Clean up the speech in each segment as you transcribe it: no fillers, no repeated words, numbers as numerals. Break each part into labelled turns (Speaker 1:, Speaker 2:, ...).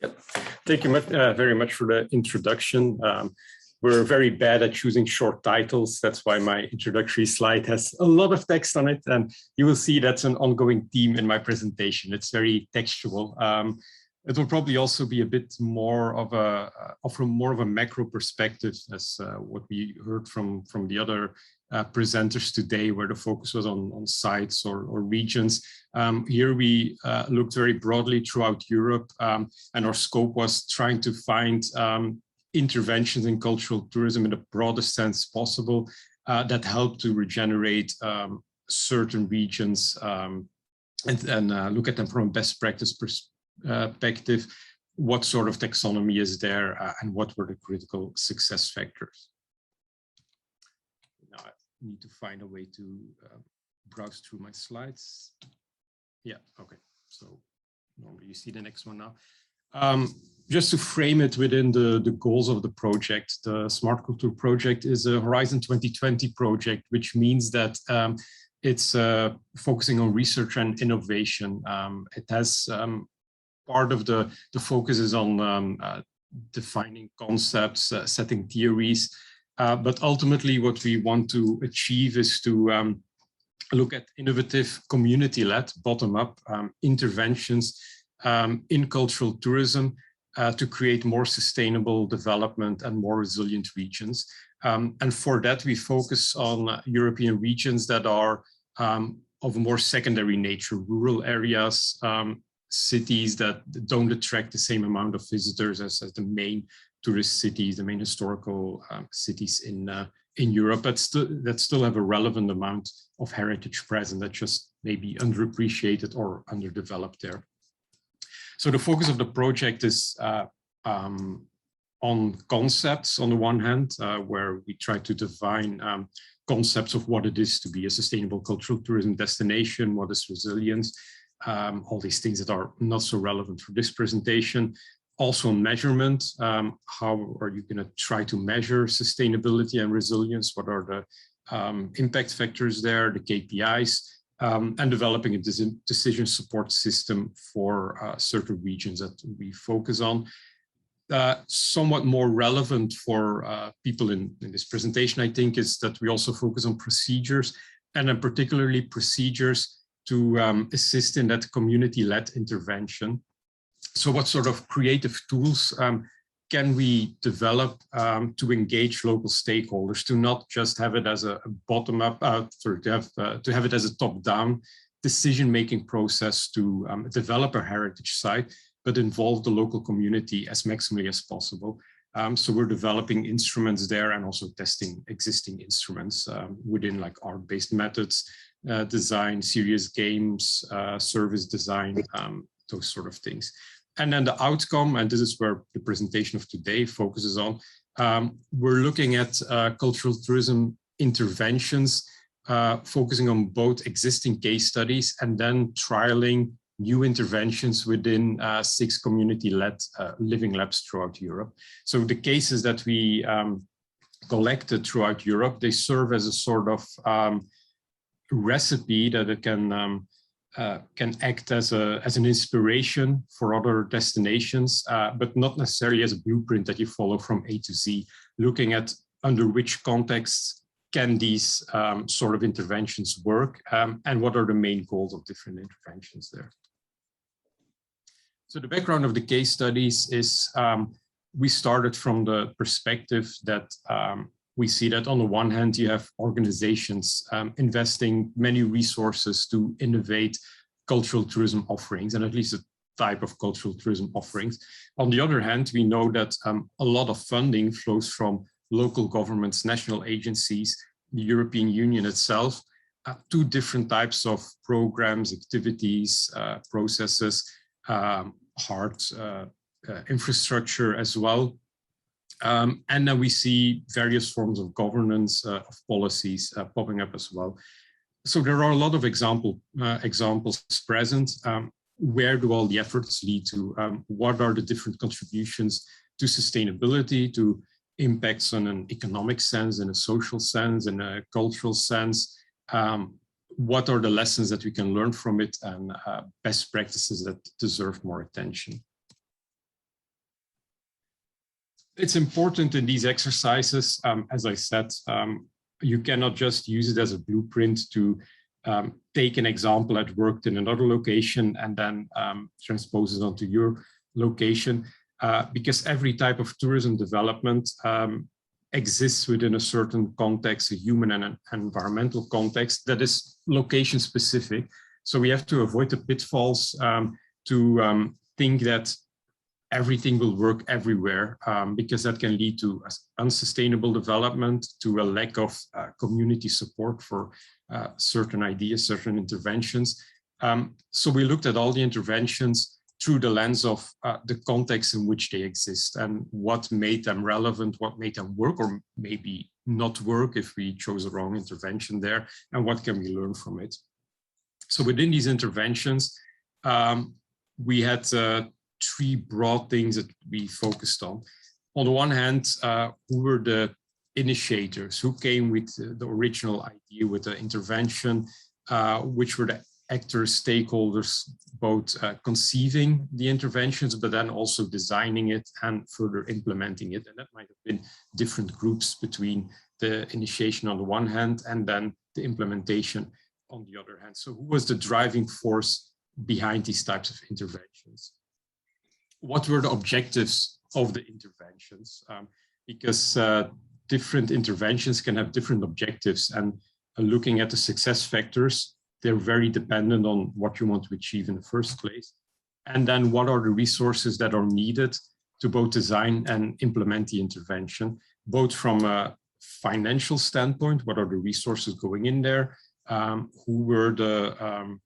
Speaker 1: Yep. Thank you very much for the introduction. We're very bad at choosing short titles. That's why my introductory slide has a lot of text on it. And you will see that's an ongoing theme in my presentation. It's very textual. It will probably also be a bit more of from more of a macro perspective, as what we heard from the other presenters today, where the focus was on sites or regions. Here we looked very broadly throughout Europe, and our scope was trying to find interventions in cultural tourism in the broadest sense possible that help to regenerate certain regions and look at them from a best practice perspective, what sort of taxonomy is there and what were the critical success factors. Now I need to find a way to browse through my slides. Yeah, okay, so normally you see the next one now. Just to frame it within the goals of the project, the SmartCulTour project is a Horizon 2020 project, which means that it's focusing on research and innovation. It has part of the focus is on defining concepts, setting theories, but ultimately what we want to achieve is to look at innovative community-led bottom-up interventions in cultural tourism to create more sustainable development and more resilient regions. And for that, we focus on European regions that are of a more secondary nature, rural areas, cities that don't attract the same amount of visitors as the main tourist cities, the main historical cities in Europe, that still have a relevant amount of heritage present that just maybe underappreciated or underdeveloped there. So the focus of the project is on concepts on the one hand, where we try to define concepts of what it is to be a sustainable cultural tourism destination, what is resilience, all these things that are not so relevant for this presentation. Also measurement, how are you going to try to measure sustainability and resilience? What are the impact factors there, the KPIs? And developing a decision support system for certain regions that we focus on. Somewhat more relevant for people in this presentation, I think, is that we also focus on procedures, and then particularly procedures to assist in that community-led intervention. So what sort of creative tools can we develop to engage local stakeholders, to not just have it as a bottom-up, to have it as a top-down decision-making process to develop a heritage site, but involve the local community as maximally as possible. So we're developing instruments there and also testing existing instruments within like art-based methods, design, serious games, service design, those sort of things. And then the outcome, and this is where the presentation of today focuses on, we're looking at cultural tourism interventions, focusing on both existing case studies and then trialing new interventions within 6 community-led living labs throughout Europe. So the cases that we collected throughout Europe, they serve as a sort of recipe that it can act as an inspiration for other destinations, but not necessarily as a blueprint that you follow from A to Z, looking at under which contexts can these sort of interventions work, and what are the main goals of different interventions there. So the background of the case studies is we started from the perspective that we see that on the one hand, you have organizations investing many resources to innovate cultural tourism offerings, and at least a type of cultural tourism offerings. On the other hand, we know that a lot of funding flows from local governments, national agencies, the European Union itself, to different types of programs, activities, processes, hard infrastructure as well. And then we see various forms of governance, of policies popping up as well. So there are a lot of examples present. Where do all the efforts lead to? What are the different contributions to sustainability, to impacts on an economic sense, in a social sense, in a cultural sense? What are the lessons that we can learn from it, and best practices that deserve more attention? It's important in these exercises, as I said, you cannot just use it as a blueprint to take an example that worked in another location and then transpose it onto your location, because every type of tourism development exists within a certain context, a human and an environmental context that is location specific. So we have to avoid the pitfalls to think that everything will work everywhere, because that can lead to unsustainable development, to a lack of community support for certain ideas, certain interventions. So we looked at all the interventions through the lens of the context in which they exist and what made them relevant, what made them work or maybe not work if we chose a wrong intervention there, and what can we learn from it. So within these interventions, we had three broad things that we focused on. On the one hand, who were the initiators, who came with the original idea with the intervention, which were the actors, stakeholders, both conceiving the interventions, but then also designing it and further implementing it. And that might have been different groups between the initiation on the one hand and then the implementation on the other hand. So who was the driving force behind these types of interventions? What were the objectives of the interventions? Because different interventions can have different objectives, and looking at the success factors, they're very dependent on what you want to achieve in the first place. And then what are the resources that are needed to both design and implement the intervention, both from a financial standpoint, what are the resources going in there, who were the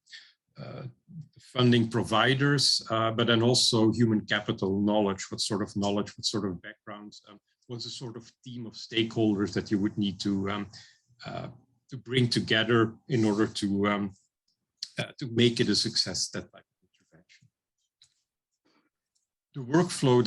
Speaker 1: funding providers, but then also human capital knowledge, what sort of knowledge, what sort of backgrounds, what's the sort of team of stakeholders that you would need to bring together in order to make it a success, that type of intervention. The workflow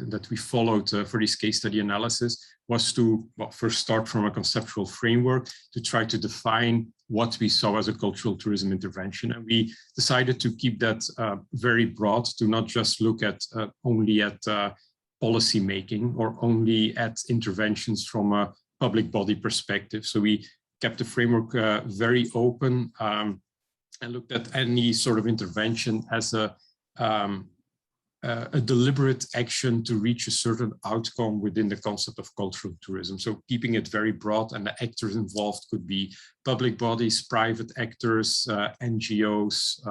Speaker 1: that we followed for this case study analysis was to first start from a conceptual framework to try to define what we saw as a cultural tourism intervention. And we decided to keep that very broad, to not just look at only at policy making or only at interventions from a public body perspective. So we kept the framework very open and looked at any sort of intervention as a deliberate action to reach a certain outcome within the concept of cultural tourism. So keeping it very broad, and the actors involved could be public bodies, private actors, NGOs,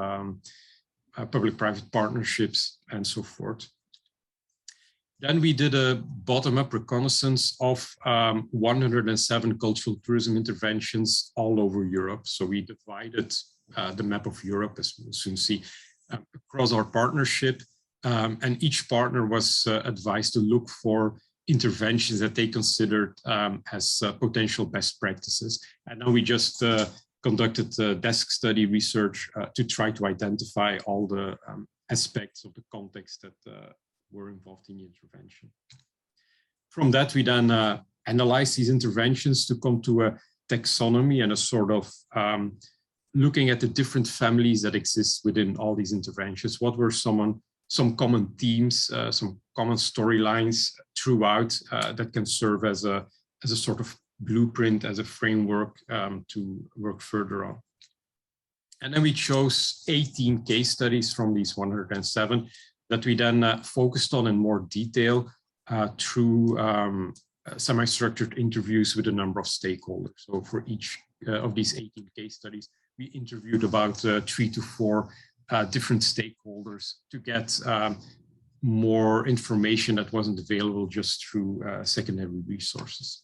Speaker 1: public-private partnerships, and so forth. Then we did a bottom-up reconnaissance of 107 cultural tourism interventions all over Europe. So we divided the map of Europe, as we'll soon see, across our partnership. And each partner was advised to look for interventions that they considered as potential best practices. And then we just conducted desk study research to try to identify all the aspects of the context that were involved in the intervention. From that, we then analyzed these interventions to come to a taxonomy and a sort of looking at the different families that exist within all these interventions. What were some common themes, some common storylines throughout that can serve as a sort of blueprint, as a framework to work further on. And then we chose 18 case studies from these 107 that we then focused on in more detail through semi-structured interviews with a number of stakeholders. So for each of these 18 case studies, we interviewed about 3 to 4 different stakeholders to get more information that wasn't available just through secondary resources.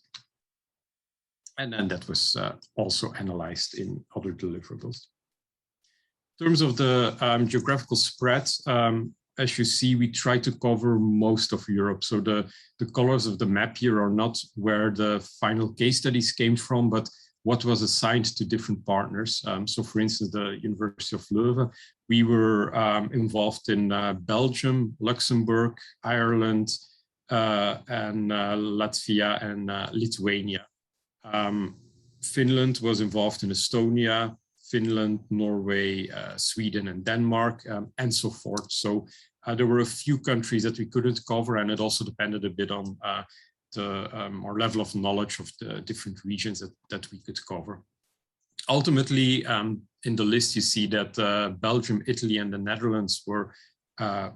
Speaker 1: And then that was also analyzed in other deliverables. In terms of the geographical spread, as you see, we try to cover most of Europe. So the colors of the map here are not where the final case studies came from, but what was assigned to different partners. So for instance, the University of Leuven, we were involved in Belgium, Luxembourg, Ireland, and Latvia and Lithuania. Finland was involved in Estonia, Finland, Norway, Sweden, and Denmark, and so forth. So There were a few countries that we couldn't cover, and it also depended a bit on our level of knowledge of the different regions that we could cover. Ultimately, in the list, you see that Belgium, Italy, and the Netherlands were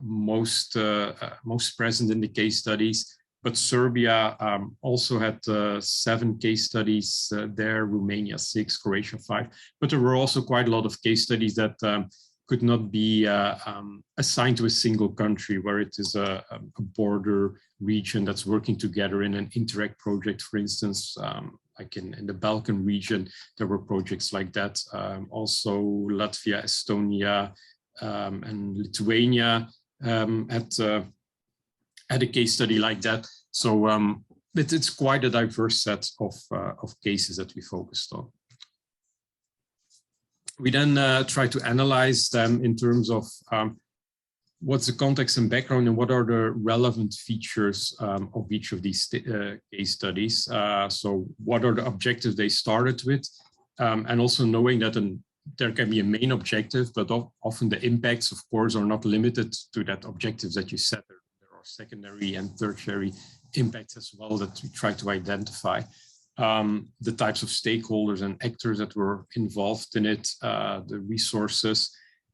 Speaker 1: most present in the case studies. But Serbia also had 7 case studies there, Romania 6, Croatia 5. But there were also quite a lot of case studies that could not be assigned to a single country, where it is a border region that's working together in an Interact project, for instance. Like in the Balkan region, there were projects like that. Also, Latvia, Estonia, and Lithuania had a case study like that. So it's quite a diverse set of cases that we focused on. We then try to analyze them in terms of what's the context and background and what are the relevant features of each of these case studies. So what are the objectives they started with? And also knowing that there can be a main objective, but often the impacts, of course, are not limited to that objectives that you set. There are secondary and tertiary impacts as well that we try to identify. The types of stakeholders and actors that were involved in it, the resources,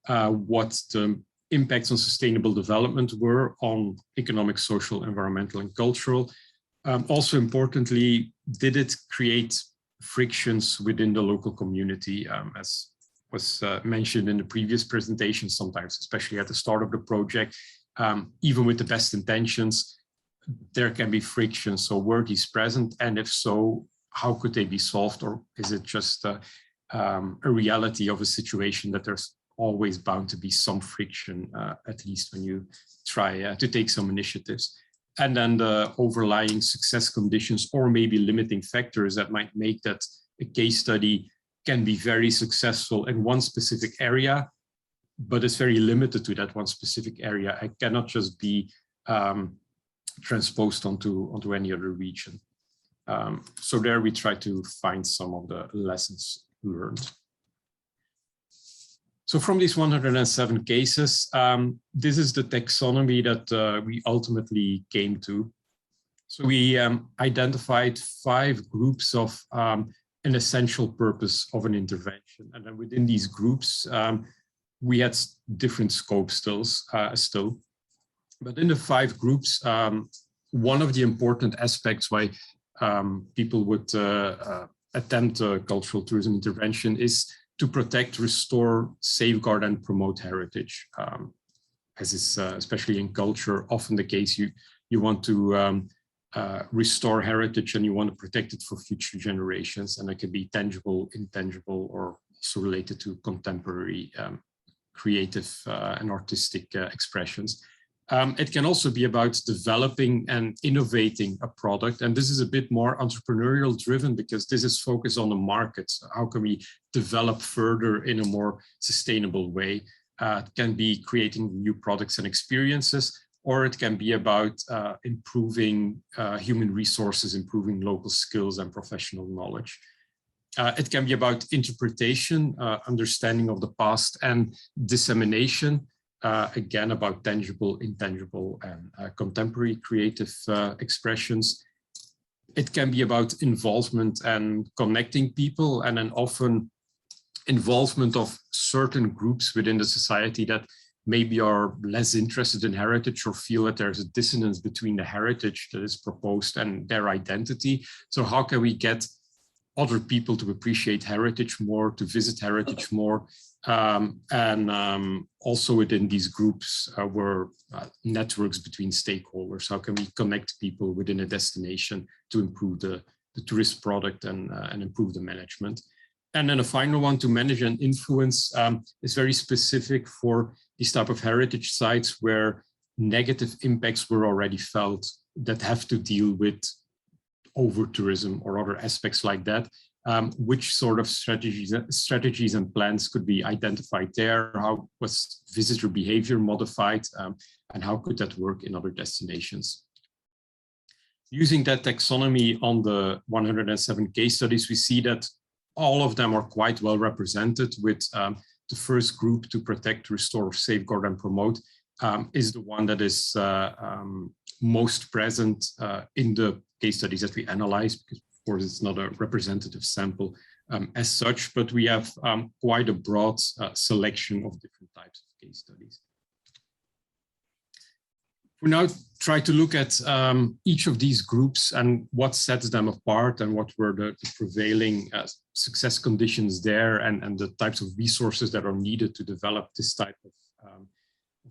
Speaker 1: what the impacts on sustainable development were on economic, social, environmental, and cultural. Also importantly, did it create frictions within the local community, as was mentioned in the previous presentation, sometimes, especially at the start of the project, even with the best intentions, there can be friction. So were these present? And if so, how could they be solved? Or is it just a reality of a situation that there's always bound to be some friction, at least when you try to take some initiatives? And then the overlying success conditions or maybe limiting factors that might make that a case study can be very successful in one specific area, but it's very limited to that one specific area. It cannot just be transposed onto any other region. So there we try to find some of the lessons learned. So from these 107 cases, this is the taxonomy that we ultimately came to. So we identified 5 groups of an essential purpose of an intervention. And then within these groups, we had different scopes still. But in the 5 groups, one of the important aspects why people would attempt a cultural tourism intervention is to protect, restore, safeguard, and promote heritage. As is especially in culture, often the case, you want to restore heritage and you want to protect it for future generations. And it can be tangible, intangible, or also related to contemporary creative and artistic expressions. It can also be about developing and innovating a product. And this is a bit more entrepreneurial driven because this is focused on the market. How can we develop further in a more sustainable way? It can be creating new products and experiences, or it can be about improving human resources, improving local skills and professional knowledge. It can be about interpretation, understanding of the past, and dissemination. Again, about tangible, intangible, and contemporary creative expressions. It can be about involvement and connecting people, and then often involvement of certain groups within the society that maybe are less interested in heritage or feel that there's a dissonance between the heritage that is proposed and their identity. So how can we get other people to appreciate heritage more, to visit heritage more? Also within these groups were networks between stakeholders. How can we connect people within a destination to improve the tourist product and improve the management? And then a final one, to manage and influence, is very specific for these type of heritage sites where negative impacts were already felt that have to deal with over-tourism or other aspects like that. Which sort of strategies and plans could be identified there? How was visitor behavior modified? And how could that work in other destinations? Using that taxonomy on the 107 case studies, we see that all of them are quite well represented, with the first group, to protect, restore, safeguard, and promote, is the one that is most present in the case studies that we analyze, because of course it's not a representative sample as such, but we have quite a broad selection of different types of case studies. We now try to look at each of these groups and what sets them apart and what were the prevailing success conditions there, and the types of resources that are needed to develop this type of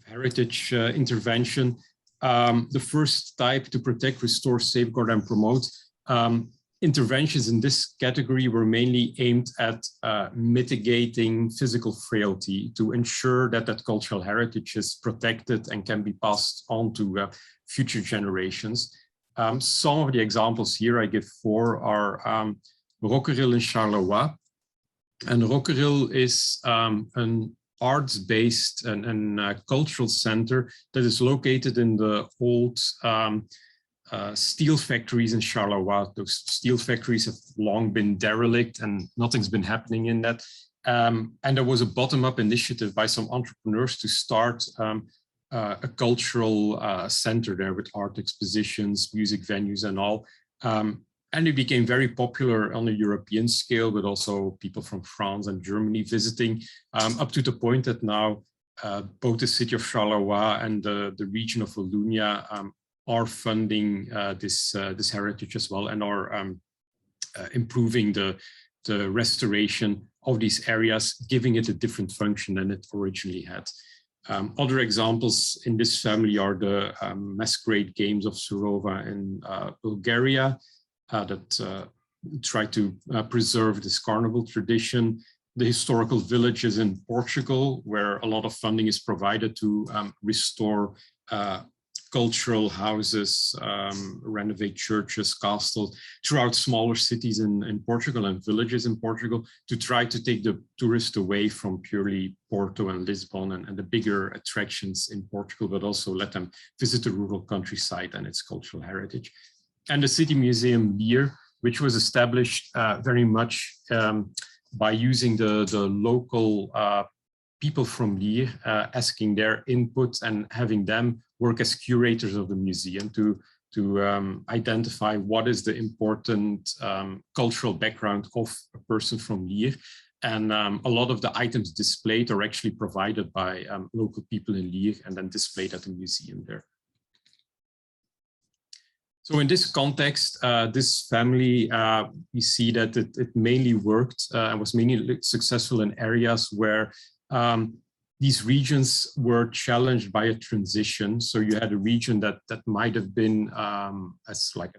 Speaker 1: heritage intervention. The first type, to protect, restore, safeguard, and promote. Interventions in this category were mainly aimed at mitigating physical frailty to ensure that that cultural heritage is protected and can be passed on to future generations. Some of the examples here I give for are Rockerill in Charleroi. And Rockerill is an arts-based and cultural center that is located in the old steel factories in Charleroi. Those steel factories have long been derelict and nothing's been happening in that. And there was a bottom-up initiative by some entrepreneurs to start a cultural center there with art expositions, music venues and all. And it became very popular on a European scale, but also people from France and Germany visiting, up to the point that now both the city of Charleroi and the region of Wallonia are funding this heritage as well, and are improving the restoration of these areas, giving it a different function than it originally had. Other examples in this family are the masquerade games of Surova in Bulgaria that try to preserve this carnival tradition. The historical villages in Portugal, where a lot of funding is provided to restore cultural houses, renovate churches, castles throughout smaller cities in Portugal and villages in Portugal, to try to take the tourist away from purely Porto and Lisbon and the bigger attractions in Portugal, but also let them visit the rural countryside and its cultural heritage. And the City Museum Lier, which was established very much by using the local people from Lier, asking their input and having them work as curators of the museum to identify what is the important cultural background of a person from Lier. And a lot of the items displayed are actually provided by local people in Lier and then displayed at the museum there. So in this context, this family, we see that it mainly worked and was mainly successful in areas where these regions were challenged by a transition. So you had a region that might have been, as the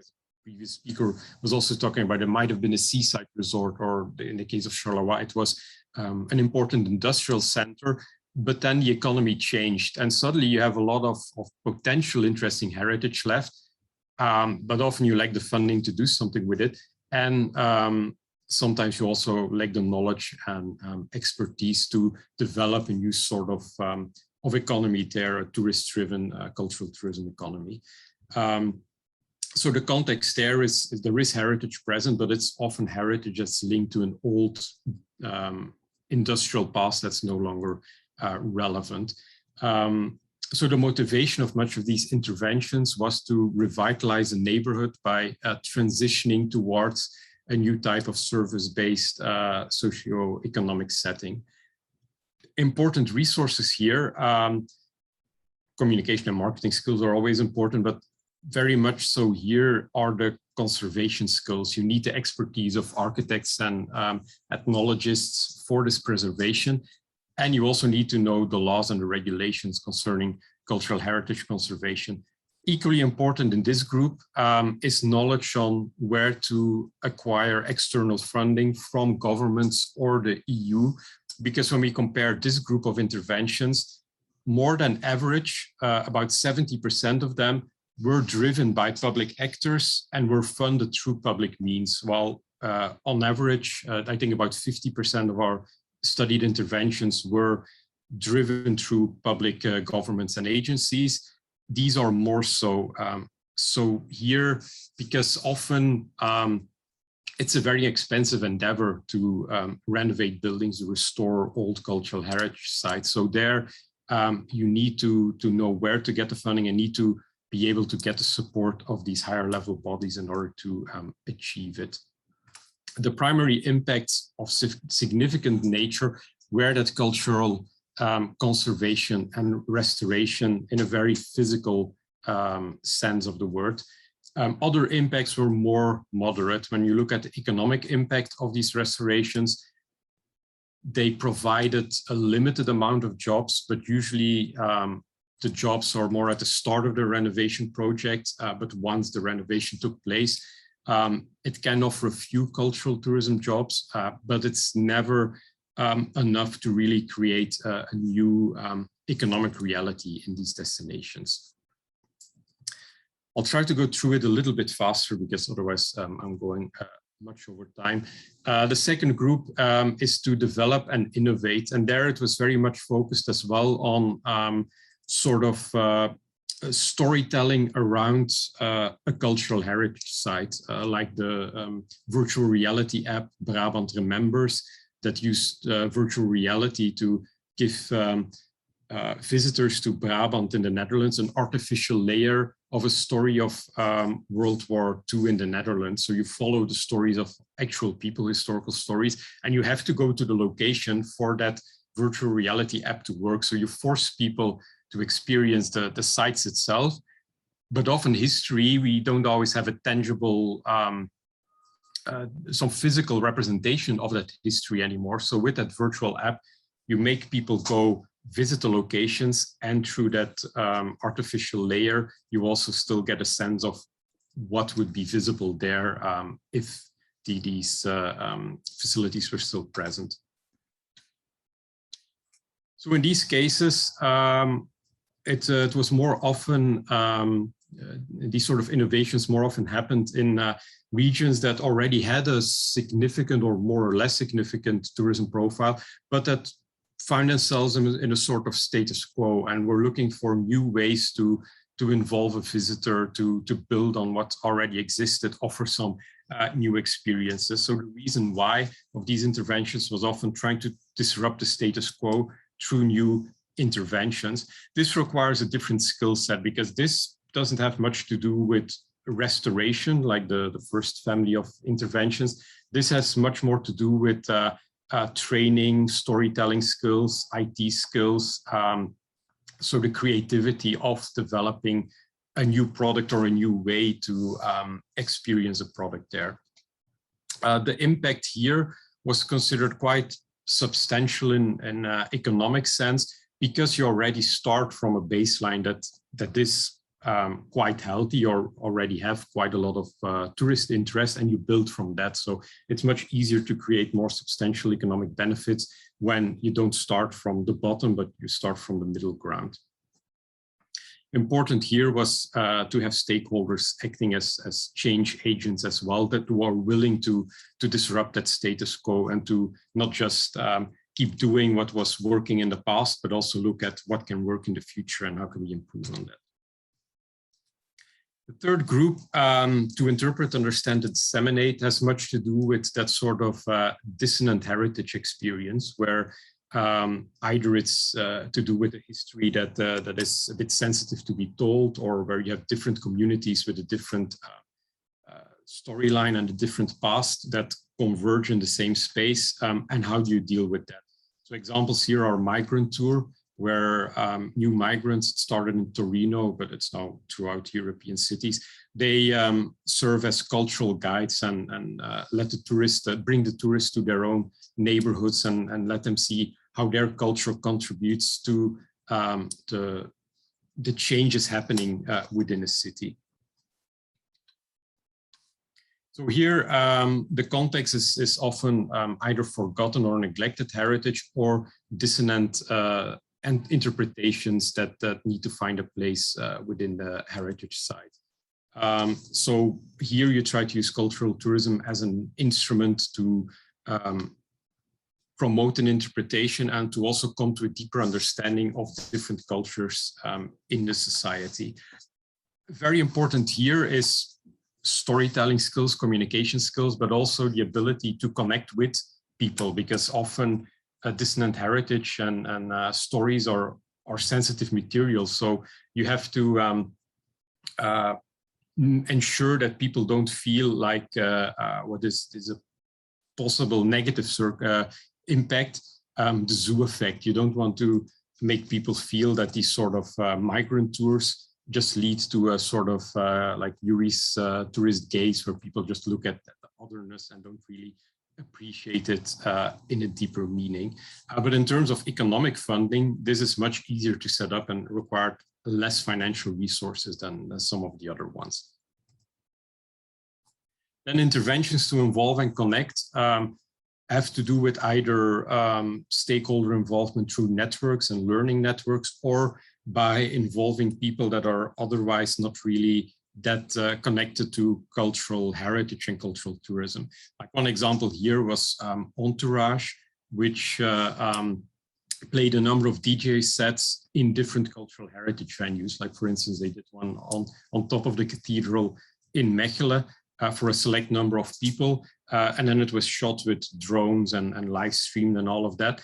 Speaker 1: previous speaker was also talking about, it might have been a seaside resort, or in the case of Charleroi, it was an important industrial center. But then the economy changed, and suddenly you have a lot of potential interesting heritage left. But often you lack the funding to do something with it. And sometimes you also lack the knowledge and expertise to develop a new sort of economy there, a tourist-driven cultural tourism economy. So the context there is there is heritage present, but it's often heritage that's linked to an old industrial past that's no longer relevant. So the motivation of much of these interventions was to revitalize a neighborhood by transitioning towards a new type of service-based socio-economic setting. Important resources here, communication and marketing skills are always important, but very much so here are the conservation skills. You need the expertise of architects and ethnologists for this preservation. And you also need to know the laws and the regulations concerning cultural heritage conservation. Equally important in this group is knowledge on where to acquire external funding from governments or the EU, because when we compare this group of interventions, more than average, about 70% of them were driven by public actors and were funded through public means, while on average, I think about 50% of our studied interventions were driven through public governments and agencies. These are more so. So here, because often it's a very expensive endeavor to renovate buildings, to restore old cultural heritage sites. So there, you need to know where to get the funding and need to be able to get the support of these higher level bodies in order to achieve it. The primary impacts of significant nature were that cultural conservation and restoration in a very physical sense of the word. Other impacts were more moderate. When you look at the economic impact of these restorations, they provided a limited amount of jobs, but usually the jobs are more at the start of the renovation project, but once the renovation took place, it can offer a few cultural tourism jobs, but it's never enough to really create a new economic reality in these destinations. I'll try to go through it a little bit faster because otherwise I'm going much over time. The second group is to develop and innovate, and there it was very much focused as well on sort of storytelling around a cultural heritage site, like the virtual reality app Brabant Remembers, that used virtual reality to give visitors to Brabant in the Netherlands an artificial layer of a story of World War II in the Netherlands. So you follow the stories of actual people, historical stories, and you have to go to the location for that virtual reality app to work. So you force people to experience the sites itself. But often history, we don't always have a tangible, some physical representation of that history anymore. So with that virtual app, you make people go visit the locations, and through that artificial layer, you also still get a sense of what would be visible there if these facilities were still present. So in these cases, it was more often, these sort of innovations more often happened in regions that already had a significant or more or less significant tourism profile, but that find themselves in a sort of status quo, and we're looking for new ways to involve a visitor, to build on what already existed, offer some new experiences. So the reason why of these interventions was often trying to disrupt the status quo through new interventions. This requires a different skill set because this doesn't have much to do with restoration, like the first family of interventions. This has much more to do with training, storytelling skills, IT skills, so the creativity of developing a new product or a new way to experience a product there. The impact here was considered quite substantial in economic sense, because you already start from a baseline that is quite healthy or already have quite a lot of tourist interest, and you build from that. So it's much easier to create more substantial economic benefits when you don't start from the bottom, but you start from the middle ground. Important here was to have stakeholders acting as change agents as well, that were willing to disrupt that status quo and to not just keep doing what was working in the past, but also look at what can work in the future and how can we improve on that. The third group, to interpret, understand, and disseminate, has much to do with that sort of dissonant heritage experience, where either it's to do with a history that is a bit sensitive to be told, or where you have different communities with a different storyline and a different past that converge in the same space, and how do you deal with that? So examples here are migrant tour, where new migrants started in Torino, but it's now throughout European cities. They serve as cultural guides and let the tourists, bring the tourists to their own neighborhoods and let them see how their culture contributes to the changes happening within a city. So here, the context is often either forgotten or neglected heritage, or dissonant and interpretations that need to find a place within the heritage site. So here you try to use cultural tourism as an instrument to promote an interpretation and to also come to a deeper understanding of the different cultures in the society. Very important here is storytelling skills, communication skills, but also the ability to connect with people, because often dissonant heritage and stories are are sensitive materials. So you have to ensure that people don't feel like what is a possible negative impact, the zoo effect. You don't want to make people feel that these sort of migrant tours just lead to a sort of like tourist gaze, where people just look at the otherness and don't really appreciate it in a deeper meaning. But in terms of economic funding, this is much easier to set up and required less financial resources than some of the other ones. Then interventions to involve and connect have to do with either stakeholder involvement through networks and learning networks, or by involving people that are otherwise not really that connected to cultural heritage and cultural tourism. Like one example here was Entourage, which played a number of DJ sets in different cultural heritage venues. Like for instance, they did one on top of the cathedral in Mechelen for a select number of people. And then it was shot with drones and live streamed and all of that.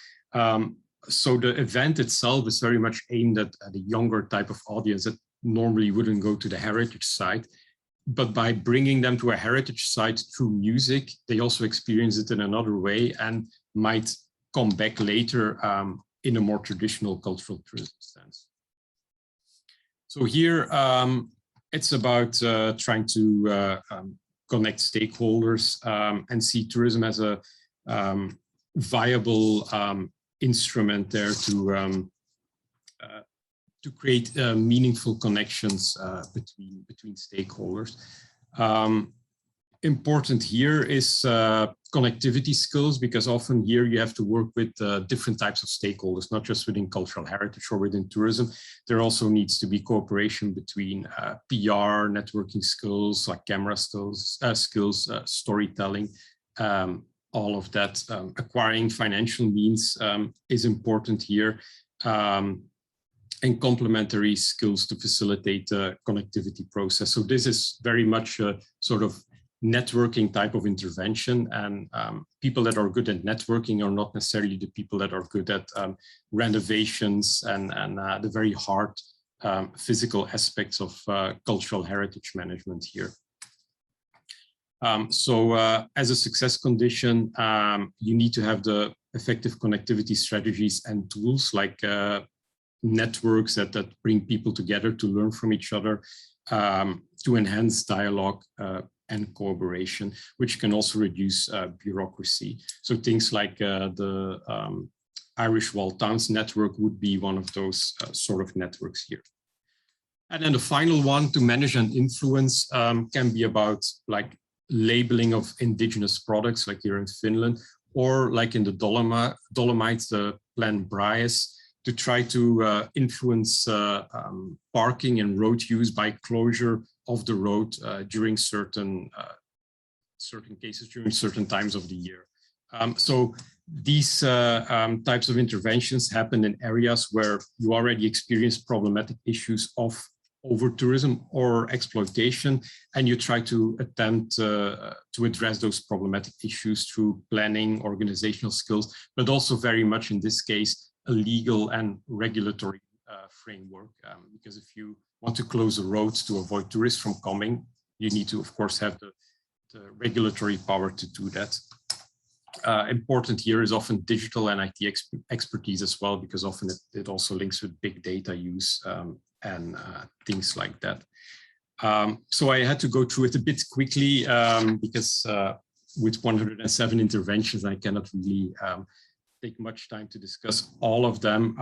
Speaker 1: So the event itself is very much aimed at a younger type of audience that normally wouldn't go to the heritage site. But by bringing them to a heritage site through music, they also experience it in another way and might come back later in a more traditional cultural tourism sense. So here, it's about trying to connect stakeholders and see tourism as a viable instrument there to create meaningful connections between stakeholders. Important here is connectivity skills, because often here you have to work with different types of stakeholders, not just within cultural heritage or within tourism. There also needs to be cooperation between PR, networking skills, like camera skills, storytelling, all of that. Acquiring financial means is important here, and complementary skills to facilitate the connectivity process. So this is very much a sort of networking type of intervention, and people that are good at networking are not necessarily the people that are good at renovations and the very hard physical aspects of cultural heritage management here. So as a success condition, you need to have the effective connectivity strategies and tools, like networks that bring people together to learn from each other, to enhance dialogue and cooperation, which can also reduce bureaucracy. So things like the Irish Wall Towns network would be one of those sort of networks here. And then the final one, to manage and influence, can be about like labeling of indigenous products, like here in Finland, or like in the Dolomites, the Plan Bryas, to try to influence parking and road use by closure of the road during certain cases, during certain times of the year. So these types of interventions happen in areas where you already experience problematic issues of over-tourism or exploitation, and you try to attempt to address those problematic issues through planning, organizational skills, but also very much in this case, a legal and regulatory framework, because if you want to close the roads to avoid tourists from coming, you need to, of course, have the regulatory power to do that. Important here is often digital and IT expertise as well, because often it also links with big data use and things like that. So I had to go through it a bit quickly because with 107 interventions, I cannot really take much time to discuss all of them.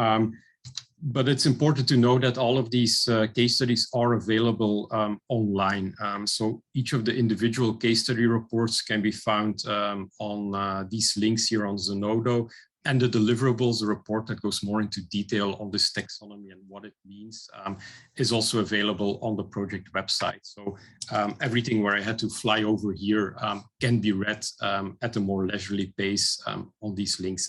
Speaker 1: But it's important to know that all of these case studies are available online. So each of the individual case study reports can be found on these links here on Zenodo. And the deliverables, the report that goes more into detail on this taxonomy and what it means, is also available on the project website. So everything where I had to fly over here can be read at a more leisurely pace on these links.